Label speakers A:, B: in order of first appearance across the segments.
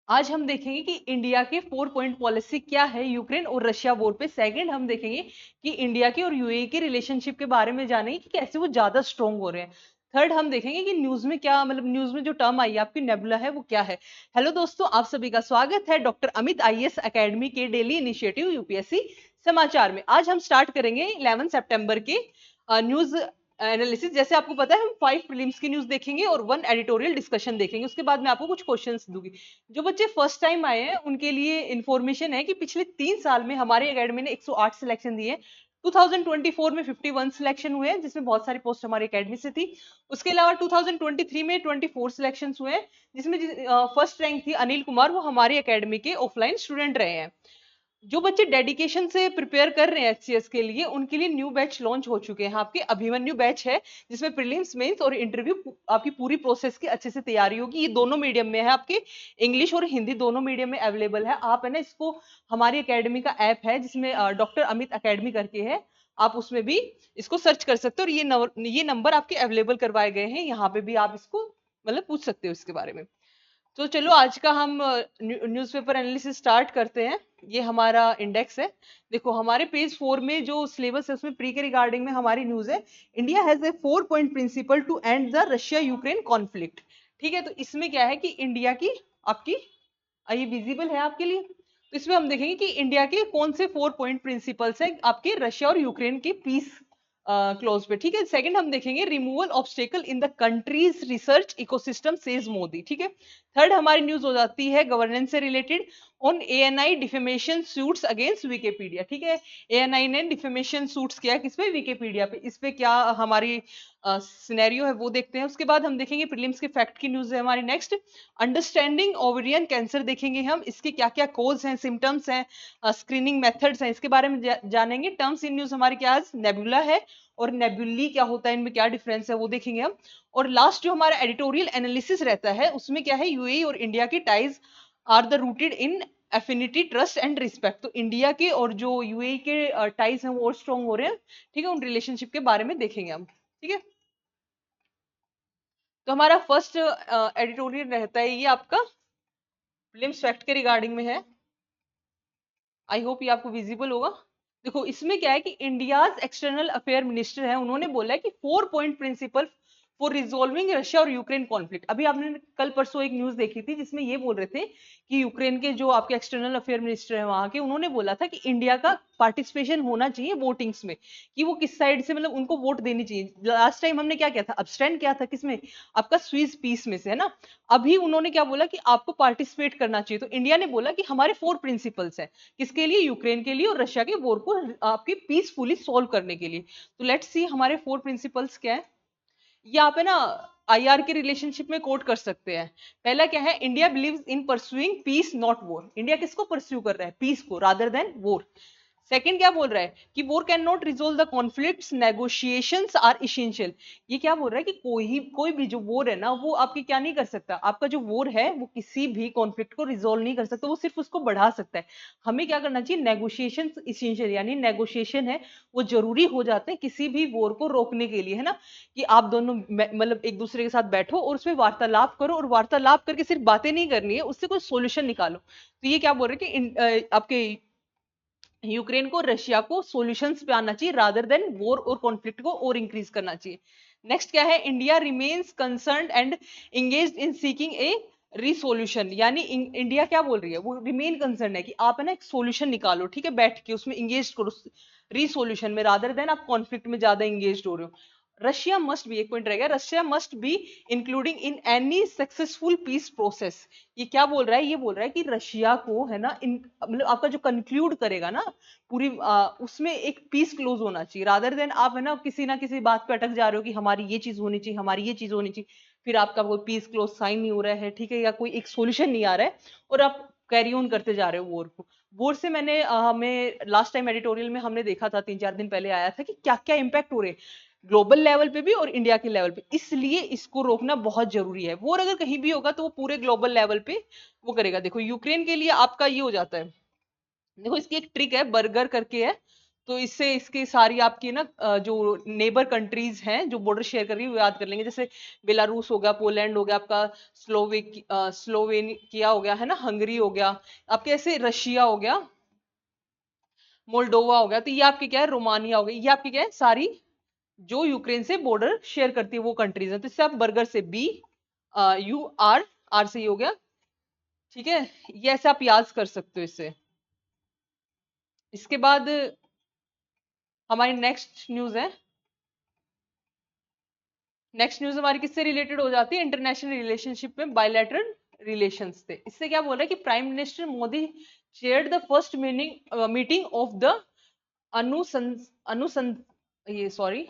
A: आज हम देखेंगे कि इंडिया के 4 पॉइंट पॉलिसी क्या है यूक्रेन और रशिया वॉर पे। सेकंड हम देखेंगे कि इंडिया के और यूएई के रिलेशनशिप के बारे में जानेंगे कि कैसे वो ज्यादा स्ट्रांग हो रहे हैं। थर्ड हम देखेंगे कि न्यूज में क्या मतलब न्यूज में जो टर्म आई है आपकी नेबुला है वो क्या है। हेलो दोस्तों, आप सभी का स्वागत है डॉक्टर अमित आईएएस एकेडमी के डेली इनिशिएटिव यूपीएससी समाचार में। आज हम स्टार्ट करेंगे 11 सितंबर के न्यूज एनालिसिस। जैसे आपको पता है हम 5 प्रीलिम्स की न्यूज देखेंगे और 1 एडिटोरियल डिस्कशन देखेंगे। उसके बाद मैं आपको कुछ क्वेश्चंस दूंगी। जो बच्चे फर्स्ट टाइम आए हैं उनके लिए इंफॉर्मेशन है कि पिछले 3 साल में हमारी एकेडमी ने 108 सिलेक्शन दिए। 2024 में 51 सिलेक्शन हुए हैं जिसमें बहुत सारी पोस्ट हमारी एकेडमी से थी। उसके अलावा 2023 में 24 सिलेक्शन हुए हैं जिसमें फर्स्ट रैंक थी अनिल कुमार, वो हमारी एकेडमी के ऑफलाइन स्टूडेंट रहे हैं। जो बच्चे डेडिकेशन से प्रिपेयर कर रहे हैं एचसीएस के लिए उनके लिए न्यू बैच लॉन्च हो चुके हैं। आपके अभिमन्यु बैच है जिसमें प्रीलिम्स मेंस और इंटरव्यू आपकी पूरी प्रोसेस की अच्छे से तैयारी होगी। ये दोनों मीडियम में है, आपके इंग्लिश और हिंदी दोनों मीडियम में अवेलेबल है। आप है ना इसको, हमारी एकेडमी का ऐप है जिसमें डॉक्टर अमित एकेडमी करके है, आप उसमें भी इसको सर्च कर सकते हो। और ये नंबर आपके अवेलेबल करवाए गए हैं, यहाँ पे भी आप इसको मतलब पूछ सकते हो इसके बारे में। तो चलो आज का हम न्यूज़पेपर एनालिसिस स्टार्ट करते हैं। ये हमारा इंडेक्स है। देखो हमारे पेज 4 में जो सिलेबस है उसमें प्री के रिगार्डिंग में हमारी न्यूज है, India has a 4 point principle to end the Russia Ukraine conflict. ठीक है, तो इसमें क्या है कि इंडिया की आपकी ये विजिबल है आपके लिए। तो इसमें हम देखेंगे कि इंडिया के कौन से 4 पॉइंट प्रिंसिपल्स है आपके रशिया और यूक्रेन के पीस क्लोज पे। ठीक है, सेकंड हम देखेंगे removal obstacle in the countries research ecosystem says Modi. ठीक है, थर्ड हमारी न्यूज हो जाती है गवर्नेंस से related on ANI defamation suits against Wikipedia. ठीक है, एएनआई ने डिफेमेशन सूट्स किया किस पे, विकिपीडिया पे। इस पे क्या हमारी सिनेरियो है वो देखते हैं। उसके बाद हम देखेंगे प्रीलिम्स के फैक्ट की न्यूज है हमारी नेक्स्ट। अंडरस्टैंडिंग ओवेरियन कैंसर देखेंगे हम, इसके क्या क्या कोज हैं, सिम्टम्स हैं, स्क्रीनिंग मेथड्स हैं, इसके बारे में जानेंगे। टर्म्स इन न्यूज हमारी क्या आज नेबुला है और नेबुली क्या होता है, इनमें क्या डिफरेंस है वो देखेंगे हम। और लास्ट जो हमारा एडिटोरियल एनालिसिस रहता है उसमें क्या है, यूएई और इंडिया की ties are the rooted in affinity trust and respect. तो इंडिया के और जो यूएई के टाइज हैं वो और स्ट्रॉन्ग हो रहे हैं। ठीक है, उन रिलेशनशिप के बारे में देखेंगे हम। ठीक है, तो हमारा फर्स्ट एडिटोरियल रहता है ये आपका प्रीलिम्स फैक्ट के रिगार्डिंग में है। आई होप ये आपको विजिबल होगा। देखो इसमें क्या है कि इंडियाज एक्सटर्नल अफेयर मिनिस्टर है, उन्होंने बोला है कि 4 point principle for resolving Russia और यूक्रेन कॉन्फ्लिक्ट। अभी आपने कल परसों एक न्यूज देखी थी जिसमें ये बोल रहे थे कि यूक्रेन के जो आपके एक्सटर्नल अफेयर मिनिस्टर है वहां के, उन्होंने बोला था कि इंडिया का पार्टिसिपेशन होना चाहिए वोटिंग्स में, कि वो किस साइड से मतलब उनको वोट देनी चाहिए। लास्ट टाइम हमने क्या किया था, अब्सटेंड किया था किसमें, आपका स्विस पीस में से, है ना। अभी उन्होंने क्या बोला कि आपको पार्टिसिपेट करना चाहिए। तो इंडिया ने बोला कि हमारे 4 प्रिंसिपल्स हैं, किसके लिए, यूक्रेन के लिए और रशिया के वॉर को आपके पीसफुली सॉल्व करने के लिए। तो लेट्स सी हमारे 4 प्रिंसिपल्स क्या है। ये आप है ना आईआर के रिलेशनशिप में कोट कर सकते हैं। पहला क्या है, India believes in pursuing peace not war. India किसको परस्यू कर रहा है, पीस को रादर देन वॉर। सेकंड क्या बोल रहा है कि war can not resolve the conflicts, negotiations are essential. ये क्या बोल रहा है कि कोई भी जो वॉर है ना वो आपकी क्या नहीं कर सकता, आपका जो वॉर है वो किसी भी कॉन्फ्लिक्ट को रिजोल्व नहीं कर सकता, वो सिर्फ उसको बढ़ा सकता है। हमें क्या करना चाहिए, नेगोशिएशन इसेंशियल, यानी नेगोशिएशन है वो जरूरी हो जाते हैं किसी भी वॉर को रोकने के लिए, है ना। कि आप दोनों मतलब एक दूसरे के साथ बैठो और उसमें वार्तालाप करो, और वार्तालाप करके सिर्फ बातें नहीं करनी है, उससे कोई सोल्यूशन निकालो। तो ये क्या बोल रहे हैं कि आपके यूक्रेन को रशिया को सॉल्यूशंस पे आना चाहिए रादर देन वॉर और कॉन्फ्लिक्ट को और इंक्रीज करना चाहिए। नेक्स्ट क्या है, India remains concerned and engaged in seeking A resolution. यानी इंडिया क्या बोल रही है, वो रिमेन कंसर्न है कि आप है ना एक सोल्यूशन निकालो, ठीक है, बैठ के उसमें इंगेज करो रिसोल्यूशन में, रादर देन आप कॉन्फ्लिक्ट में ज्यादा इंगेज हो रहे हो। रशिया मस्ट बी, एक पॉइंट रह गया, Russia must be including in any successful peace process. ये क्या बोल रहा है, ये बोल रहा है कि रशिया को है ना मतलब आपका जो कंक्लूड करेगा ना पूरी उसमें एक पीस क्लोज होना चाहिए, रादर देन आप है ना किसी बात पे अटक जा रहे हो कि हमारी ये चीज होनी चाहिए, हमारी ये चीज होनी चाहिए, फिर आपका कोई पीस क्लोज साइन नहीं हो रहा है, ठीक है, या कोई एक सोल्यूशन नहीं आ रहा है और आप कैरी ऑन करते जा रहे हो वॉर को। वॉर से मैंने हमें लास्ट टाइम एडिटोरियल में हमने देखा था 3-4 दिन पहले आया था कि क्या क्या इंपैक्ट हो रहे हैं ग्लोबल लेवल पे भी और इंडिया के लेवल पे। इसलिए इसको रोकना बहुत जरूरी है। वॉर अगर कहीं भी होगा तो वो पूरे ग्लोबल लेवल पे वो करेगा। देखो यूक्रेन के लिए आपका ये हो जाता है, देखो इसकी एक ट्रिक है, बर्गर करके है, तो इससे इसकी सारी आपकी ना जो नेबर कंट्रीज हैं जो बॉर्डर शेयर कर रही है वो याद कर लेंगे, जैसे बेलारूस हो गया, पोलैंड हो गया आपका, स्लोवेनिया हो गया है ना, हंगरी हो गया आपके, ऐसे रशिया हो गया, मोल्डोवा हो गया, तो ये आपके क्या है, रोमानिया हो गई, ये आपकी क्या है सारी जो यूक्रेन से बॉर्डर शेयर करती है वो कंट्रीज है। तो इससे आप बर्गर से बी यू आर, आर से ही हो गया, ठीक है, ये ऐसे आप याद कर सकते हो इससे। इसके बाद हमारी नेक्स्ट न्यूज है, नेक्स्ट न्यूज हमारी किससे रिलेटेड हो जाती है, इंटरनेशनल रिलेशनशिप में बायलैटरल रिलेशंस से। इससे क्या बोल रहा है कि prime minister Modi chaired the first meeting of the अनुसं अनुसं ये sorry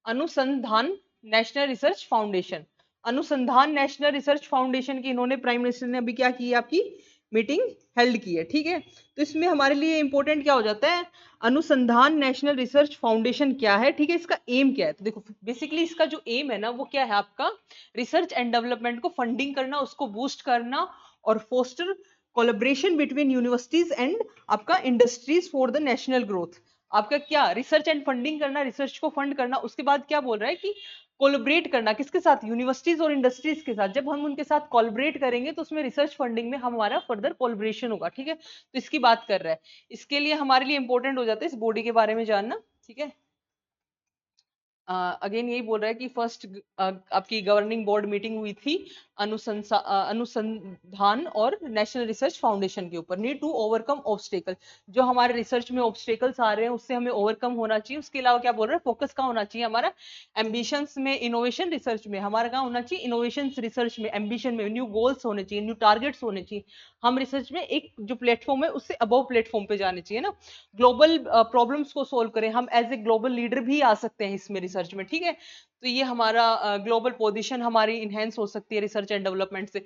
A: Anusandhan national research foundation, Anusandhan national research foundation की इन्होंने प्राइम मिनिस्टर ने अभी क्या की है, आपकी मीटिंग हेल्ड की है, ठीक है। तो इसमें हमारे लिए इंपॉर्टेंट क्या हो जाता है, अनुसंधान नेशनल रिसर्च फाउंडेशन क्या है, ठीक है, इसका एम क्या है। तो देखो बेसिकली इसका जो एम है ना वो क्या है आपका, रिसर्च एंड डेवलपमेंट को फंडिंग करना, उसको बूस्ट करना और foster collaboration between universities and आपका industries for the national growth. आपका क्या रिसर्च एंड फंडिंग करना, रिसर्च को फंड करना, उसके बाद क्या बोल रहा है कि कोलैबोरेट करना किसके साथ, यूनिवर्सिटीज और इंडस्ट्रीज के साथ। जब हम उनके साथ कोलैबोरेट करेंगे तो उसमें रिसर्च फंडिंग में हमारा फर्दर कोलैबोरेशन होगा, ठीक है। तो इसकी बात कर रहा है, इसके लिए हमारे लिए इंपॉर्टेंट हो जाता है इस बॉडी के बारे में जानना, ठीक है। अगेन यही बोल रहा है कि फर्स्ट आपकी गवर्निंग बोर्ड मीटिंग हुई थी अनुसंधान और नेशनल रिसर्च फाउंडेशन के ऊपर, नीड टू ओवरकम ऑब्स्टेकल, जो हमारे रिसर्च में ऑब्स्टेकल्स आ रहे हैं उससे हमें ओवरकम होना चाहिए। उसके अलावा क्या बोल रहा है, फोकस कहाँ होना चाहिए हमारा, एम्बिशंस में, इनोवेशन रिसर्च में, हमारा कहाँ होना चाहिए, इनोवेशन रिसर्च में, एम्बिशन में, न्यू गोल्स होने चाहिए, न्यू टारगेट्स होने चाहिए। हम रिसर्च में एक जो प्लेटफॉर्म है उससे अबव प्लेटफॉर्म पे जाने चाहिए ना, ग्लोबल प्रॉब्लम्स को सोल्व करें, हम एज ए ग्लोबल लीडर भी आ सकते हैं इसमें रिसर्च में, ठीक है। तो ये हमारा ग्लोबल पोजीशन हमारी इनहेंस हो सकती है रिसर्च एंड डेवलपमेंट से।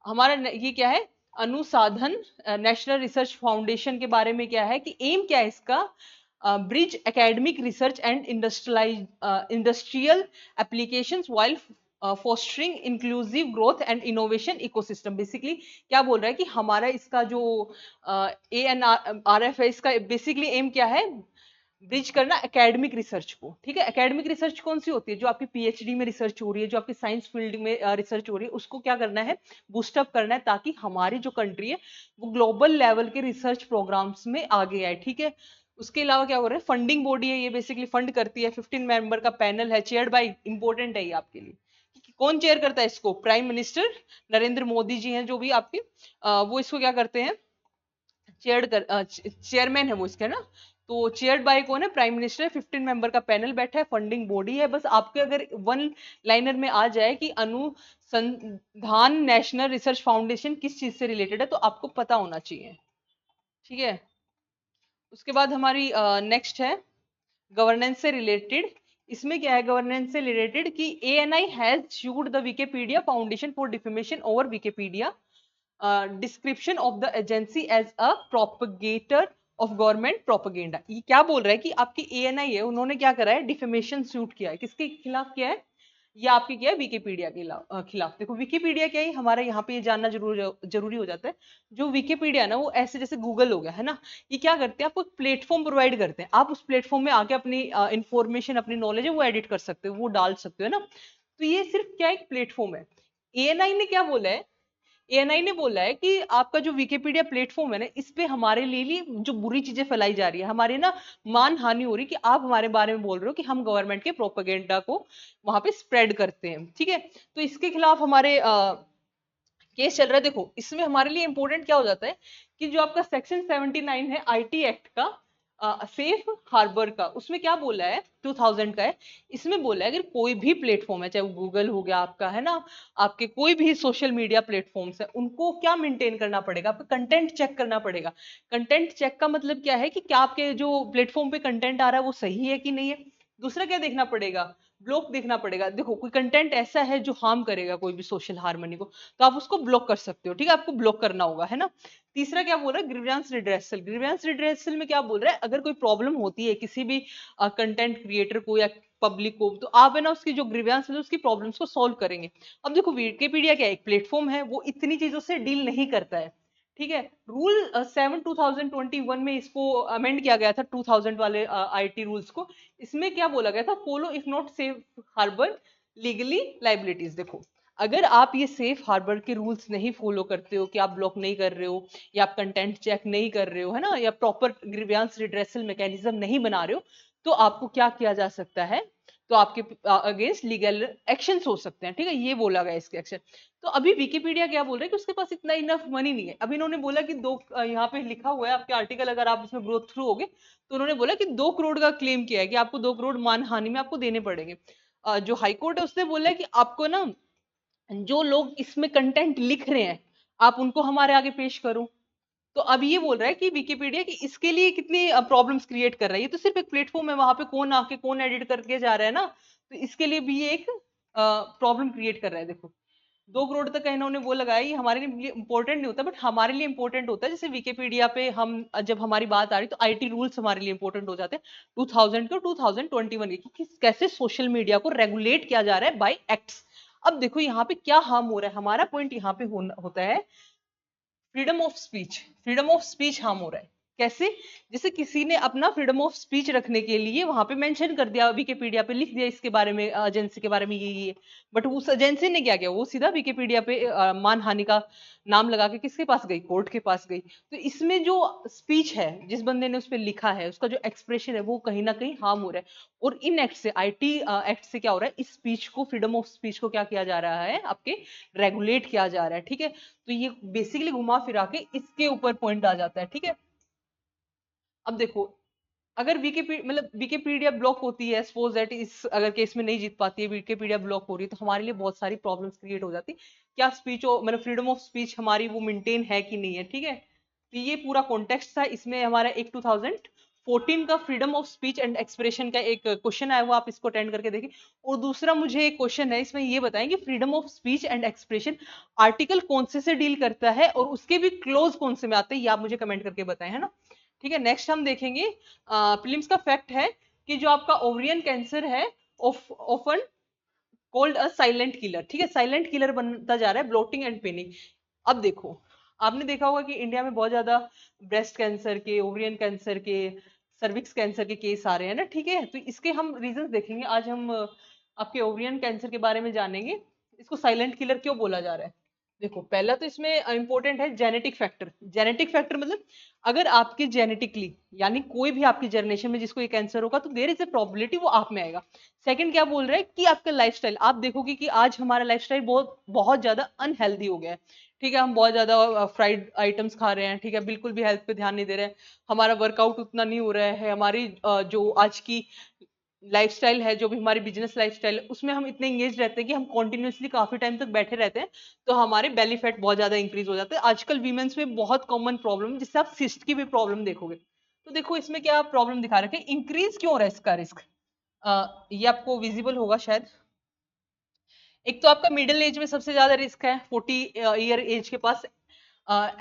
A: हमारा ये क्या है, अनुसाधन नेशनल रिसर्च फाउंडेशन के बारे में क्या है कि एम क्या है इसका, bridge academic research and industrial applications while fostering inclusive growth and innovation ecosystem. Basically क्या बोल रहा है कि हमारा इसका जो ANRF है, इसका बेसिकली एम क्या है, ब्रिज करना एकेडमिक रिसर्च को, ठीक है। एकेडमिक रिसर्च कौन सी होती है, जो आपकी PhD में रिसर्च हो रही है, जो आपकी साइंस फील्ड में रिसर्च हो रही है, उसको क्या करना है, बूस्टअप करना है, ताकि हमारी जो कंट्री है वो ग्लोबल लेवल के रिसर्च प्रोग्राम्स में आगे आए, ठीक है। उसके अलावा क्या हो रहा है, फंडिंग बॉडी है, ये बेसिकली फंड करती है, 15 मेंबर का पैनल है, चेयर्ड बाय, इंपॉर्टेंट है ये आपके लिए, कौन चेयर करता है इसको, प्राइम मिनिस्टर नरेंद्र मोदी जी हैं जो भी आपके, वो इसको क्या करते हैं, चेयरमैन है वो इसके ना। तो चेयर्ड बाय कौन है, प्राइम मिनिस्टर है, 15 मेंबर का पैनल बैठा है, फंडिंग बॉडी है। बस आपके अगर वन लाइनर में आ जाए कि अनुसंधान नेशनल रिसर्च फाउंडेशन किस चीज से रिलेटेड है तो आपको पता होना चाहिए, ठीक है। उसके बाद हमारी नेक्स्ट है गवर्नेंस से रिलेटेड। इसमें क्या है गवर्नेंस से रिलेटेड कि ANI has sued the Wikipedia foundation for defamation over Wikipedia description of the agency as a propagator of government propaganda. ये क्या बोल रहा है कि आपकी ANI है, उन्होंने क्या करा है, डिफेमेशन सूट किया है, किसके खिलाफ किया है, ये आपकी क्या है, विकिपीडिया के खिलाफ। देखो विकिपीडिया क्या है, हमारा यहाँ पे ये जानना जरूरी हो जाता है। जो विकिपीडिया ना वो ऐसे जैसे गूगल हो गया है ना, ये क्या करते हैं, आपको एक प्लेटफॉर्म प्रोवाइड करते हैं, आप उस प्लेटफॉर्म में आके अपनी इंफॉर्मेशन, अपनी नॉलेज है वो एडिट कर सकते हो, वो डाल सकते हो है ना। तो ये सिर्फ क्या एक प्लेटफॉर्म है। ANI ने क्या बोला है, ANI ने बोला है कि आपका जो विकिपीडिया प्लेटफॉर्म है ना, इस पे हमारे लिए जो बुरी चीजें फैलाई जा रही है, हमारे ना मान हानि हो रही है, कि आप हमारे बारे में बोल रहे हो कि हम गवर्नमेंट के प्रोपेगेंडा को वहां पे स्प्रेड करते हैं, ठीक है। तो इसके खिलाफ हमारे केस चल रहा है। देखो इसमें हमारे लिए इंपॉर्टेंट क्या हो जाता है कि जो आपका सेक्शन 79 है IT एक्ट का, सेफ हार्बर का, उसमें क्या बोला है, 2000 का है, इसमें बोला है अगर कोई भी प्लेटफॉर्म है, चाहे वो गूगल हो गया आपका है ना, आपके कोई भी सोशल मीडिया प्लेटफॉर्म्स है, उनको क्या मेंटेन करना पड़ेगा, आपको कंटेंट चेक करना पड़ेगा। कंटेंट चेक का मतलब क्या है कि क्या आपके जो प्लेटफॉर्म पे कंटेंट आ रहा है वो सही है कि नहीं है। दूसरा क्या देखना पड़ेगा, ब्लॉक देखना पड़ेगा। देखो कोई कंटेंट ऐसा है जो हार्म करेगा कोई भी सोशल हार्मनी को, तो आप उसको ब्लॉक कर सकते हो, ठीक है, आपको ब्लॉक करना होगा है ना। तीसरा क्या बोल रहा है, ग्रीवेंस रिड्रेसल। ग्रीवेंस रिड्रेसल में क्या बोल रहा है, अगर कोई प्रॉब्लम होती है किसी भी कंटेंट क्रिएटर को या पब्लिक को, तो आप है ना उसकी जो ग्रीवेंस है उसकी प्रॉब्लम्स को सॉल्व करेंगे। अब देखो विकिपीडिया क्या है, एक प्लेटफॉर्म है, वो इतनी चीजों से डील नहीं करता है, ठीक है। रूल 7 2021 में इसको अमेंड किया गया था, 2000 वाले आईटी रूल्स को। इसमें क्या बोला गया था, follow if not safe harbour legally liabilities. देखो, अगर आप ये सेफ हार्बर के रूल्स नहीं फॉलो करते हो, कि आप ब्लॉक नहीं कर रहे हो, या आप कंटेंट चेक नहीं कर रहे हो, है ना, या प्रॉपर ग्रीवियंस रिड्रेसल मैकेनिज्म नहीं बना रहे हो, तो आपको क्या किया जा सकता है, तो आपके अगेंस्ट लीगल एक्शंस हो सकते हैं। ठीक है, ये बोला गया इसके एक्शन। तो अभी विकिपीडिया क्या बोल रहा है कि उसके पास इतना इनफ मनी नहीं है। अभी इन्होंने बोला कि यहाँ पे लिखा हुआ है आपके आर्टिकल, अगर आप इसमें ग्रोथ थ्रू होगे, तो उन्होंने बोला कि 2 करोड़ का क्लेम किया है कि आपको 2 करोड़ मान हानि में आपको देने पड़ेंगे। जो हाईकोर्ट है उसने बोला है कि आपको ना, जो लोग इसमें कंटेंट लिख रहे हैं, आप उनको हमारे आगे पेश करो। तो अब ये बोल रहा है कि विकिपीडिया कि इसके लिए कितनी प्रॉब्लम्स क्रिएट कर रहा है, ये तो सिर्फ एक प्लेटफॉर्म है, वहां पे कौन आके कौन एडिट करके जा रहा है ना, तो इसके लिए भी ये एक प्रॉब्लम क्रिएट कर रहा है। देखो, 2 करोड़ तक का इन्होंने वो लगाया, ये हमारे लिए इंपॉर्टेंट नहीं होता, बट हमारे लिए इंपॉर्टेंट होता है। जैसे विकिपीडिया पे हम जब हमारी बात आ रही, तो आईटी रूल्स हमारे लिए इंपॉर्टेंट हो जाते हैं 2000 के और 2021 के, कि कैसे सोशल मीडिया को रेगुलेट किया जा रहा है बाय एक्ट्स। अब देखो यहाँ पे क्या हार्म हो रहा है, हमारा पॉइंट यहाँ पे होता है freedom of speech. Freedom of speech harm हो रहा है कैसे? जैसे किसी ने अपना फ्रीडम ऑफ स्पीच रखने के लिए वहां पे मेंशन कर दिया, विकिपीडिया पे लिख दिया इसके बारे में, एजेंसी के बारे में ये है, बट उस एजेंसी ने क्या किया, वो सीधा विकिपीडिया पे मानहानि का नाम लगा के किसके पास गई, कोर्ट के पास गई। तो इसमें जो स्पीच है, जिस बंदे ने उस पर लिखा है, उसका जो एक्सप्रेशन है, वो कहीं ना कहीं हार्म हो रहा है। और इन एक्ट से, आईटी एक्ट से क्या हो रहा है, इस स्पीच को, फ्रीडम ऑफ स्पीच को क्या किया जा रहा है, आपके रेगुलेट किया जा रहा है। ठीक है, तो ये बेसिकली घुमा फिरा के इसके ऊपर पॉइंट आ जाता है। ठीक है, अब देखो, अगर विकिपीडिया मतलब विकिपीडिया ब्लॉक होती है, सपोज दैट इस अगर केस में नहीं जीत पाती है, विकिपीडिया ब्लॉक हो रही है, तो हमारे लिए बहुत सारी प्रॉब्लम्स क्रिएट हो जाती है। क्या स्पीच मतलब फ्रीडम ऑफ स्पीच हमारी वो मेंटेन है कि नहीं है। ठीक है, तो ये पूरा कॉन्टेक्स्ट था। इसमें हमारा एक 2014 का freedom of speech and expression का एक क्वेश्चन आया हुआ, आप इसको अटेंड करके देखिए। और दूसरा मुझे एक क्वेश्चन है, इसमें ये बताएं कि freedom of speech and expression article कौन से डील करता है, और उसके भी क्लोज कौन से में आते हैं, ये आप मुझे कमेंट करके बताएं, है ना। ठीक है, नेक्स्ट हम देखेंगे प्रीलिम्स का फैक्ट है कि जो आपका ओवरियन कैंसर है, often called a silent killer. ठीक है, साइलेंट किलर बनता जा रहा है, ब्लोटिंग एंड पेनिंग। अब देखो, आपने देखा होगा कि इंडिया में बहुत ज्यादा ब्रेस्ट कैंसर के, ओवरियन कैंसर के, सर्विक्स कैंसर के केस आ रहे हैं ना। ठीक है, तो इसके हम रीजंस देखेंगे आज। हम आपके ओवरियन कैंसर के बारे में जानेंगे, इसको साइलेंट किलर क्यों बोला जा रहा है। देखो, पहला तो इसमें इंपॉर्टेंट है जेनेटिक फैक्टर। जेनेटिक फैक्टर मतलब अगर आपके जेनेटिकली, यानी कोई भी आपकी जनरेशन में जिसको ये कैंसर होगा, तो देर इज ए प्रोबेबिलिटी वो आप में आएगा। सेकंड क्या बोल रहे हैं कि आपका लाइफस्टाइल, आप देखोगे कि आज हमारा लाइफस्टाइल बहुत बहुत ज्यादा अनहेल्दी हो गया है। ठीक है, हम बहुत ज्यादा फ्राइड आइटम्स खा रहे हैं। ठीक है, बिल्कुल भी हेल्थ पे ध्यान नहीं दे रहे हैं, हमारा वर्कआउट उतना नहीं हो रहा है, हमारी जो आज की लाइफस्टाइल है, जो भी हमारी बिजनेस लाइफस्टाइल है, उसमें हम इतने इंगेज रहते हैं कि हम कॉन्टिन्यूसली काफी टाइम तक बैठे रहते हैं, तो हमारे बेली फैट बहुत ज्यादा इंक्रीज हो जाता है। आजकल वीमेंस में बहुत कॉमन प्रॉब्लम, जिससे आप सिस्ट की भी प्रॉब्लम देखोगे। तो देखो, इसमें क्या प्रॉब्लम दिखा रखे, इंक्रीज क्यों हो रहा है इसका रिस्क। ये आपको विजिबल होगा शायद। एक तो आपका मिडिल एज में सबसे ज्यादा रिस्क है, 40 ईयर एज के पास।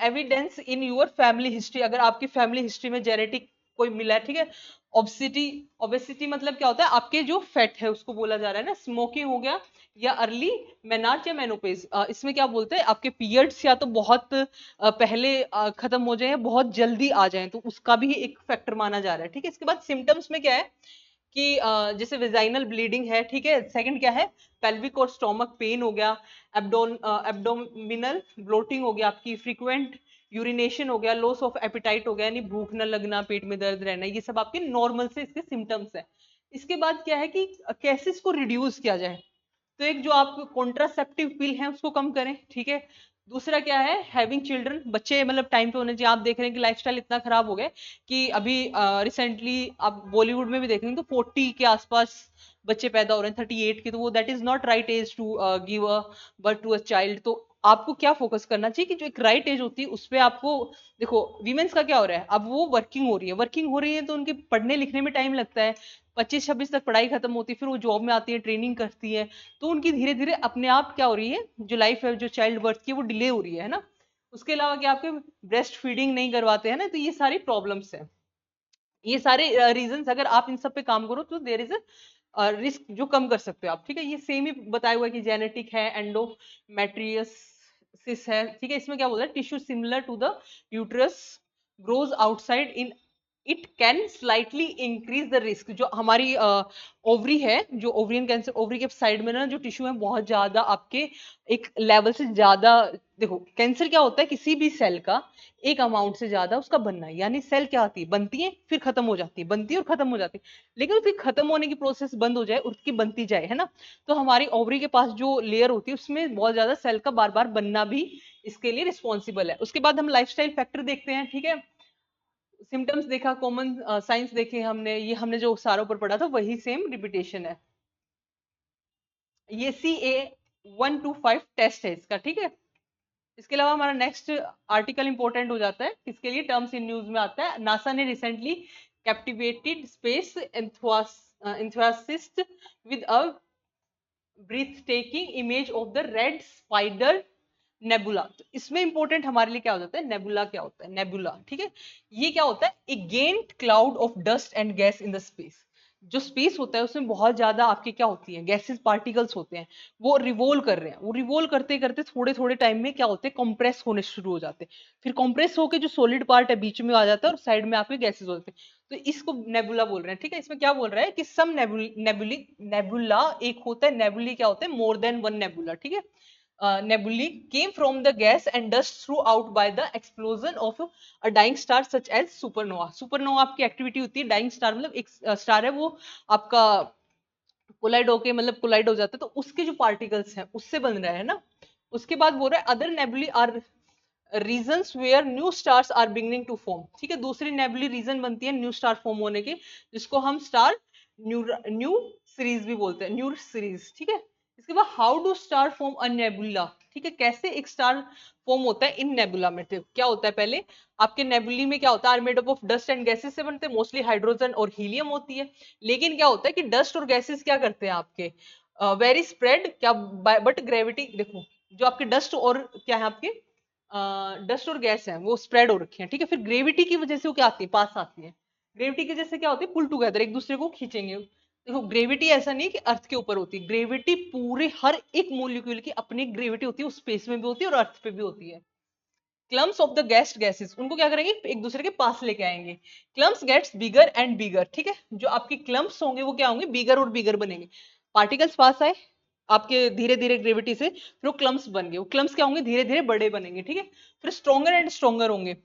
A: Evidence in your family history, अगर आपकी फैमिली हिस्ट्री में जेनेटिक कोई मिला है। ठीक है, ओबेसिटी, ओबेसिटी मतलब क्या होता है, आपके जो फैट है उसको बोला जा रहा है ना। स्मोकिंग हो गया, या अर्ली मेनार्च या मेनोपेज, इसमें क्या बोलते हैं, आपके पीरियड्स या तो बहुत पहले खत्म हो जाए, बहुत जल्दी आ जाए, तो उसका भी एक फैक्टर माना जा रहा है। ठीक है, इसके बाद सिम्टम्स में क्या है कि जैसे वेजाइनल ब्लीडिंग है। ठीक है, सेकंड क्या है, पेल्विक और स्टोमक पेन हो गया, एब्डोमिनल ब्लोटिंग हो गया, आपकी फ्रीक्वेंट यूरिनेशन हो गया, लॉस ऑफ एपिटाइट हो गया, यानी भूख न लगना, पेट में दर्द रहना, ये सब आपके नॉर्मल से इसके सिम्टम्स है। इसके बाद क्या है कि कैसे इसको रिड्यूस किया जाए, तो एक जो आप कॉन्ट्रासेप्टिव पिल है उसको कम करें। ठीक है, दूसरा क्या है, हैविंग चिल्ड्रन, बच्चे मतलब टाइम पे होने चाहिए। आप देख रहे हैं कि लाइफस्टाइल इतना खराब हो गया कि अभी रिसेंटली आप बॉलीवुड में भी देखेंगे तो 40 के आसपास बच्चे पैदा हो रहे हैं, 38 के, तो वो that is not right age to give a birth to a child. तो आपको क्या फोकस करना चाहिए कि जो एक राइट एज होती है उस पर आपको, देखो वीमेंस का क्या हो रहा है, अब वो वर्किंग हो रही है, वर्किंग हो रही है, तो उनके पढ़ने लिखने में टाइम लगता है, 25-26 तक पढ़ाई खत्म होती है, फिर वो जॉब में आती है, ट्रेनिंग करती है, तो उनकी धीरे धीरे अपने आप क्या हो रही है, जो लाइफ है, जो चाइल्ड बर्थ की, वो डिले हो रही है ना। उसके अलावा क्या आपके ब्रेस्ट फीडिंग नहीं करवाते हैं ना, तो ये सारी प्रॉब्लम्स है। ये सारे रीजंस अगर आप इन सब पे काम करो, तो देर इज रिस्क जो कम कर सकते हो आप। ठीक है, ये सेम ही बताया हुआ है कि जेनेटिक है, एंडोमेट्रियस सिस है, ठीक है। इसमें क्या बोल रहा है, tissue similar to the uterus grows outside in it can slightly increase the risk. जो हमारी ओवरी है, जो ओवरियन कैंसर, ओवरी के साइड में ना जो टिश्यू है बहुत ज्यादा आपके एक लेवल से ज्यादा, देखो कैंसर क्या होता है, किसी भी सेल का एक अमाउंट से ज्यादा उसका बनना है, यानी सेल क्या आती है, बनती है फिर खत्म हो जाती है, बनती है और खत्म हो जाती है, लेकिन फिर खत्म होने की प्रोसेस बंद हो जाए, उसकी बनती जाए, है ना। तो हमारी ओवरी के पास जो लेयर होती है उसमें बहुत ज्यादा सेल का बार बार बनना भी इसके लिए रिस्पॉन्सिबल है। उसके बाद हम लाइफस्टाइल फैक्टर देखते हैं, ठीक है। सिम्टम्स देखा, कॉमन साइंस देखे हमने, ये हमने जो सारों पर पढ़ा था वही सेम रिपीटेशन है। ये CA 125 टेस्ट है इसका, ठीक है। इसके अलावा हमारा नेक्स्ट आर्टिकल इंपॉर्टेंट हो जाता है, किसके लिए, टर्म्स इन न्यूज में आता है। नासा ने recently captivated space enthusiast with a breathtaking image of the Red Spider Nebula. तो इसमें इंपॉर्टेंट हमारे लिए क्या हो जाता है, नेबुला क्या होता है, नेबुला, ठीक है। ये क्या होता है, a giant cloud of dust and gas in the space. जो स्पेस होता है उसमें बहुत ज्यादा आपके क्या होती है, गैसेस पार्टिकल्स होते हैं, वो रिवोल्व कर रहे हैं, वो रिवोल्व करते करते थोड़े थोड़े टाइम में क्या होते हैं, कंप्रेस होने शुरू हो जाते हैं, फिर कंप्रेस होके जो सॉलिड पार्ट है बीच में आ जाता है और साइड में आपके गैसेस होते हैं। तो इसको नेबुला बोल रहे हैं, ठीक है। इसमें क्या बोल रहा है कि सम नेबुली, नेबुला एक होता है, नेबुली क्या होता है, मोर देन वन नेबुला, ठीक है। nebulae came from the gas and dust through out by the explosion of a dying star such as supernova। supernova आपकी एक्टिविटी होती है, डाइंग स्टार मतलब एक स्टार है वो आपका कोलाइड होके मतलब कोलाइड हो जाता है, तो उसके जो पार्टिकल्स हैं उससे बन रहा है ना। उसके बाद बोल रहा है other nebulae are regions where new stars are beginning to form, ठीक है। दूसरी नेबुली रीजन बनती है न्यू स्टार फॉर्म होने की, जिसको हम स्टार न्यू न्यू सीरीज भी बोलते हैं, न्यू सीरीज, ठीक है। इसके बाद how do star form a nebula, ठीक है, कैसे एक स्टार फॉर्म होता है इन नेबुला में। तो क्या होता है, पहले आपके नेबुली में क्या होता है, are made up of dust and gases से बनते हैं, मोस्टली हाइड्रोजन और हीलियम होती है। लेकिन क्या होता है कि डस्ट और गैसेस क्या करते हैं आपके, वेरी स्प्रेड क्या, बट ग्रेविटी देखो, जो आपके डस्ट और क्या है आपके डस्ट और गैस है वो स्प्रेड हो रखी है, ठीक है। फिर ग्रेविटी की वजह से वो क्या आती है, पास आती है। ग्रेविटी की वजह से क्या होती है, पुल टुगेदर, एक दूसरे को खींचेंगे। देखो ग्रेविटी ऐसा नहीं कि अर्थ के ऊपर होती है, ग्रेविटी पूरे हर एक मोलिक्यूल की अपनी ग्रेविटी होती है, उस स्पेस में भी होती है और अर्थ पे भी होती है। Clumps of the gas gases उनको क्या करेंगे, एक दूसरे के पास लेके आएंगे। Clumps gets bigger and bigger, ठीक है। जो आपके क्लम्स होंगे वो क्या होंगे, बिगर और बिगर बनेंगे। पार्टिकल्स पास आए आपके धीरे धीरे ग्रेविटी से, फिर वो क्लम्स बन गए, वो क्लम्स क्या होंगे, धीरे धीरे बड़े बनेंगे, ठीक है। फिर स्ट्रॉन्गर एंड स्ट्रॉन्गर होंगे,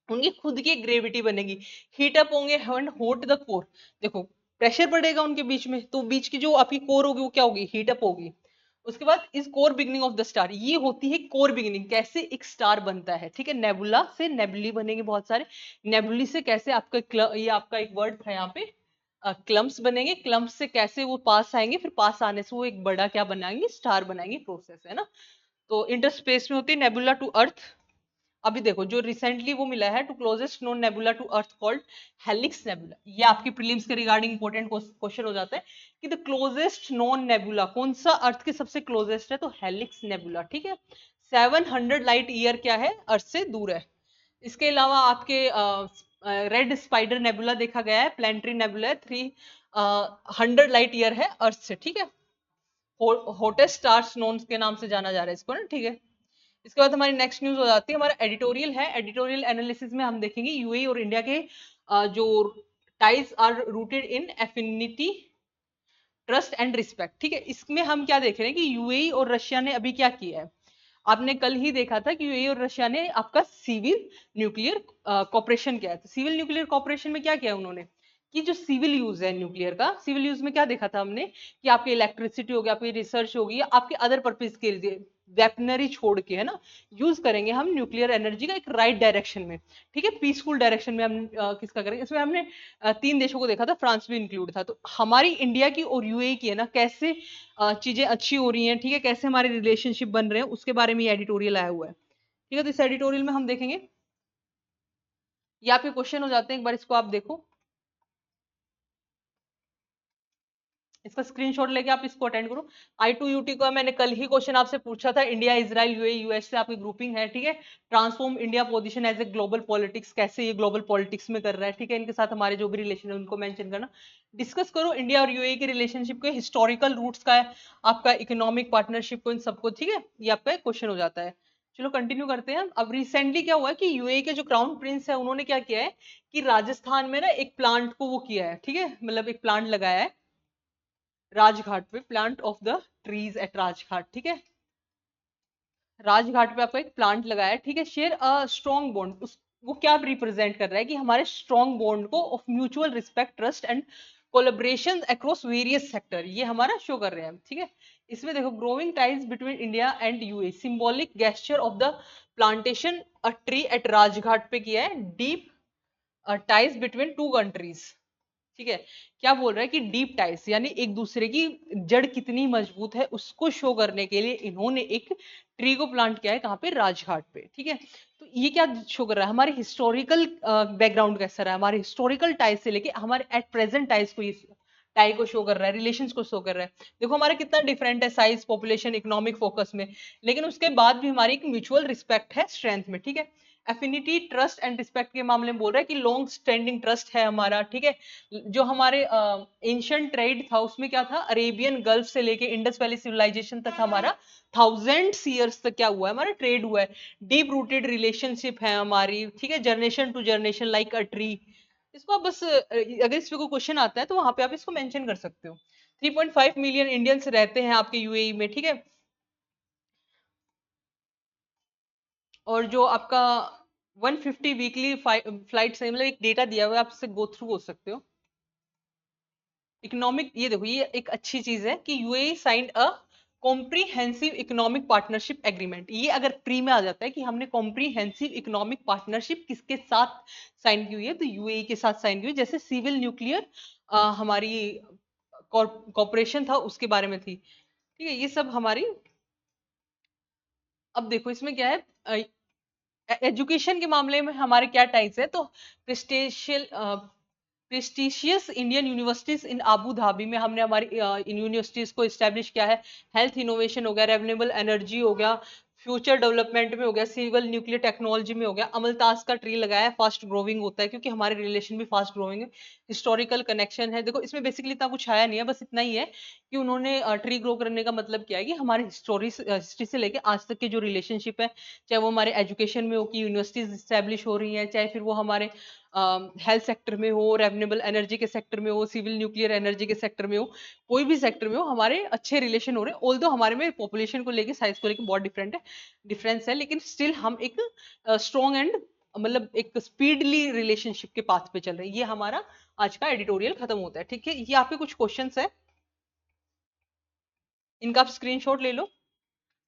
A: उनकी खुद की ग्रेविटी बनेगी। हीट अप होंगे एंड हॉट द कोर, देखो प्रेशर बढ़ेगा उनके बीच में, तो बीच की जो आपकी कोर होगी वो क्या होगी, हीट अप होगी। उसके बाद इस core beginning of the star, ये होती है कोर बिगनिंग, कैसे एक स्टार बनता है, ठीक है। नेबुला से नेबुली बनेंगे बहुत सारे, नेबुली से कैसे आपका ये आपका एक वर्ड था यहाँ पे, क्लम्स बनेंगे, क्लम्स से कैसे वो पास आएंगे, फिर पास आने से वो एक बड़ा क्या बनाएंगे, स्टार बनाएंगे, प्रोसेस है ना। तो इंटरस्पेस में होती है नेबुला टू अर्थ। अभी देखो जो रिसेंटली वो मिला है to closest known nebula to Earth called Helix nebula, ये आपकी प्रीलिम्स के रिगार्डिंग इंपॉर्टेंट क्वेश्चन हो जाता है कि द क्लोजेस्ट नोन नेबुला कौन सा अर्थ के सबसे क्लोजेस्ट है, तो हेलिक्स नेबुला, ठीक है। 700 लाइट ईयर क्या है, अर्थ से दूर है। इसके अलावा आपके रेड स्पाइडर नेबुला देखा गया है, प्लानिटरी नेबुला है, 300 लाइट ईयर है अर्थ से, ठीक है। हॉटेस्ट स्टार्स नोन के नाम से जाना जा रहा है इसको ना, ठीक है। इसके बाद हमारी नेक्स्ट न्यूज हो जाती है, हमारा एडिटोरियल है। एडिटोरियल एनालिसिस में हम देखेंगे यूएई और इंडिया के जो ties are rooted in affinity, trust and respect, ठीक है। इसमें हम क्या देख रहे हैं कि यूएई और रशिया ने अभी क्या किया है, आपने कल ही देखा था कि यूएई और रशिया ने आपका सिविल न्यूक्लियर कॉपरेशन किया है। तो सिविल न्यूक्लियर कॉपरेशन में क्या किया उन्होंने, कि जो सिविल यूज है न्यूक्लियर का, सिविल यूज में क्या देखा था हमने कि आपकी इलेक्ट्रिसिटी होगी, आपकी रिसर्च होगी, आपके अदर पर्पज के लिए वेपनरी छोड़ के, है ना, यूज करेंगे हम न्यूक्लियर एनर्जी का एक राइट डायरेक्शन में, ठीक है, पीसफुल डायरेक्शन में हम किसका करेंगे। इसमें हमने 3 देशों को देखा था, फ्रांस भी इंक्लूड था। तो हमारी इंडिया की और यूएई की है ना, कैसे चीजें अच्छी हो रही हैं, ठीक है, कैसे हमारे रिलेशनशिप बन रहे हैं, उसके बारे में ये एडिटोरियल आया हुआ है, ठीक है। तो इस एडिटोरियल में हम देखेंगे, ये आपके क्वेश्चन हो जाते हैं, एक बार इसको आप देखो। इसका स्क्रीनशॉट लेके आप इसको अटेंड करो। I2UT का मैंने कल ही क्वेश्चन आपसे पूछा था, इंडिया, इजराइल, यूएई, यूएस से आपकी ग्रुपिंग है, ठीक है। Transform India position as a global politics, कैसे ये ग्लोबल पॉलिटिक्स में कर रहा है, ठीक है। इनके साथ हमारे जो भी रिलेशन है उनको मेंशन करना। डिस्कस करो इंडिया और यूएई के रिलेशनशिप के हिस्टोरिकल रूट्स का है, आपका इकोनॉमिक पार्टनरशिप को, इन सबको, ठीक है। ये आपका क्वेश्चन हो जाता है। चलो कंटिन्यू करते हैं। अब रिसेंटली क्या हुआ है कि यूएई के जो क्राउन प्रिंस है उन्होंने क्या किया है कि राजस्थान में ना एक प्लांट को वो किया है, ठीक है, मतलब एक प्लांट लगाया है राजघाट पे, plant of the trees at Rajghat, ठीक है। राजघाट पे आपका एक प्लांट लगाया है, ठीक है। शेयर अ स्ट्रॉन्ग बॉन्ड, उस वो क्या रिप्रेजेंट कर रहा है कि हमारे स्ट्रॉन्ग बॉन्ड को of mutual respect, trust and collaboration across various sector, ये हमारा शो कर रहे हैं, ठीक है। इसमें देखो, growing ties between India and UAE, symbolic gesture of the plantation a tree at Rajghat पे किया है, deep ties between two countries, ठीक है। क्या बोल रहा है कि डीप टाइस यानी एक दूसरे की जड़ कितनी मजबूत है उसको शो करने के लिए इन्होंने एक ट्री को प्लांट किया है, कहाँ पे, राजघाट पे, ठीक है। तो ये क्या शो कर रहा है, हमारे हिस्टोरिकल बैकग्राउंड कैसा रहा है, हमारे हिस्टोरिकल टाइस से लेके हमारे एट प्रेजेंट टाइस को, टाई को शो कर रहा है, रिलेशंस को शो कर रहा है। देखो हमारा कितना डिफरेंट है साइज, पॉपुलेशन, इकोनॉमिक फोकस में, लेकिन उसके बाद भी हमारी एक म्यूचुअल रिस्पेक्ट है स्ट्रेंथ में, ठीक है। एफिनिटी, ट्रस्ट एंड रिस्पेक्ट के मामले में बोल रहा है कि लॉन्ग स्टैंडिंग ट्रस्ट है हमारा, ठीक है। जो हमारे एंशियंट ट्रेड था उसमें क्या था, अरेबियन गल्फ से लेके इंडस वैली सिविलाइजेशन तक हमारा थाउजेंड्स ईयर्स तक क्या हुआ है, हमारा ट्रेड हुआ है। डीप रूटेड रिलेशनशिप है हमारी, ठीक है, generation to generation like a tree. इसको आप बस अगर इस पे कोई क्वेश्चन आता है तो वहां पे आप इसको मेंशन कर सकते हो। 3.5 मिलियन इंडियंस रहते हैं आपके यूएई में, ठीक है। और जो आपका 150 वीकली फ्लाइट्स है, मतलब एक डेटा दिया हुआ है, आप इससे गो थ्रू हो सकते हो। इकोनॉमिक, ये देखो, ये एक अच्छी चीज है कि UAE signed a comprehensive economic partnership agreement. ये अगर प्री में आ जाता है कि हमने कॉम्प्रीहेंसिव इकोनॉमिक पार्टनरशिप किसके साथ साइन की हुई है, तो यूएई के साथ साइन की हुई है। जैसे सिविल न्यूक्लियर हमारी कॉर्पोरेशन था उसके बारे में थी, ठीक है। ये सब हमारी, अब देखो इसमें क्या है, एजुकेशन के मामले में हमारे क्या टाइप्स है, तो प्रेस्टिशियल prestigious Indian universities in Abu Dhabi में हमने हमारी इन यूनिवर्सिटीज को इस्टेब्लिश किया है। हेल्थ इनोवेशन हो गया, रेन्यूएबल एनर्जी हो गया, फ्यूचर डेवलपमेंट में हो गया, सिविल न्यूक्लियर टेक्नोलॉजी में हो गया। अमलतास का ट्री लगाया है, फास्ट ग्रोविंग होता है क्योंकि हमारे रिलेशन भी फास्ट ग्रोविंग है। हिस्टोरिकल कनेक्शन है, देखो इसमें बेसिकली इतना कुछ आया नहीं है, बस इतना ही है कि उन्होंने ट्री ग्रो करने का मतलब क्या है कि हमारी हिस्ट्री से लेके आज तक के जो रिलेशनशिप है, चाहे वो हमारे एजुकेशन में हो कि यूनिवर्सिटीज स्टैब्लिश हो रही हैं, चाहे फिर वो हमारे हेल्थ सेक्टर में हो, रेन्यूएबल एनर्जी के सेक्टर में हो, सिविल न्यूक्लियर एनर्जी के सेक्टर में हो, कोई भी सेक्टर में हो, हमारे अच्छे रिलेशन हो रहे हैं। ऑल्दो हमारे में पॉपुलेशन को लेके, साइज को लेके बहुत डिफरेंस है, लेकिन स्टिल हम एक स्ट्रॉन्ग एंड, मतलब एक स्पीडली रिलेशनशिप के पाथ पे चल रहे हैं। ये हमारा आज का एडिटोरियल खत्म होता है, ठीक है। ये आपके कुछ क्वेश्चंस है, इनका आप स्क्रीनशॉट ले लो।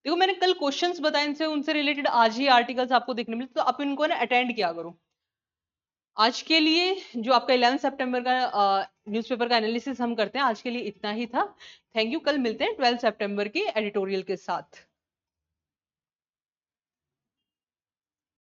A: देखो मैंने कल क्वेश्चंस बताए, इनसे उनसे रिलेटेड आज ही आर्टिकल्स आपको देखने मिले, तो आप इनको ना अटेंड किया करो। आज के लिए जो आपका 11 सितंबर का न्यूज़पेपर का एनालिसिस हम करते हैं, आज के लिए इतना ही था। थैंक यू, कल मिलते हैं 12 सितंबर के एडिटोरियल के साथ।